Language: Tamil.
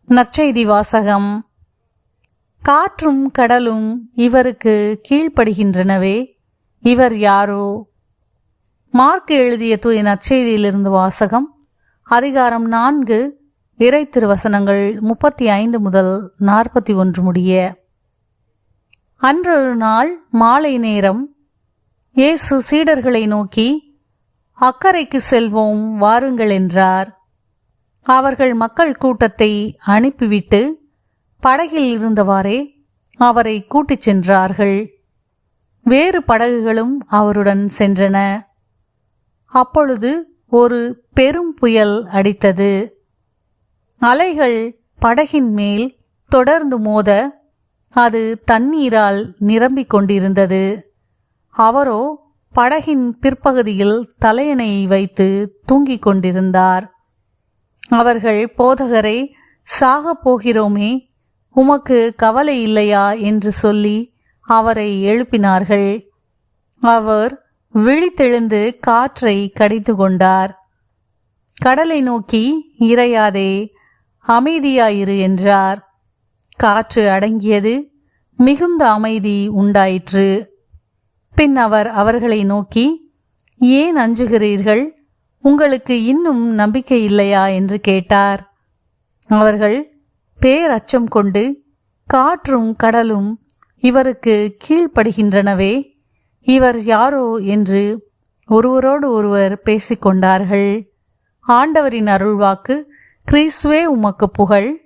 நற்செய்தி வாசகம். காற்றும் கடலும் இவருக்கு கீழ்ப்படுகின்றனவே, இவர் யாரோ? மார்க் எழுதிய தூய நற்செய்தியிலிருந்து வாசகம். அதிகாரம் 4, இறை திருவசனங்கள் 35 முதல் 41 முடிய. அன்றொரு நாள் மாலை நேரம், இயேசு சீடர்களை நோக்கி, அக்கரைக்கு செல்வோம் வாருங்கள் என்றார். அவர்கள் மக்கள் கூட்டத்தை அனுப்பிவிட்டு படகில் இருந்தவாறே அவரை கூட்டிச் சென்றார்கள். வேறு படகுகளும் அவருடன் சென்றன. அப்பொழுது ஒரு பெரும் புயல் அடித்தது. அலைகள் படகின் மேல் தொடர்ந்து மோத அது தண்ணீரால் நிரம்பிக் கொண்டிருந்தது. அவரோ படகின் பிற்பகுதியில் தலையணையை வைத்து தூங்கிக் கொண்டிருந்தார். அவர்கள், போதகரே, சாகப் போகிறோமே, உமக்கு கவலை இல்லையா என்று சொல்லி அவரை எழுப்பினார்கள். அவர் விழித்தெழுந்து காற்றை கடித்து கொண்டார். கடலை நோக்கி, இறையாதே, அமைதியாயிரு என்றார். காற்று அடங்கியது, மிகுந்த அமைதி உண்டாயிற்று. பின் அவர் அவர்களை நோக்கி, ஏன் அஞ்சுகிறீர்கள்? உங்களுக்கு இன்னும் நம்பிக்கை இல்லையா என்று கேட்டார். அவர்கள் பேரச்சம் கொண்டு, காற்றும் கடலும் இவருக்கு கீழ்ப்படுகின்றனவே, இவர் யாரோ என்று ஒருவரோடு ஒருவர் பேசிக்கொண்டார்கள். ஆண்டவரின் அருள்வாக்கு. கிறிஸ்துவே உமக்கு புகழ்.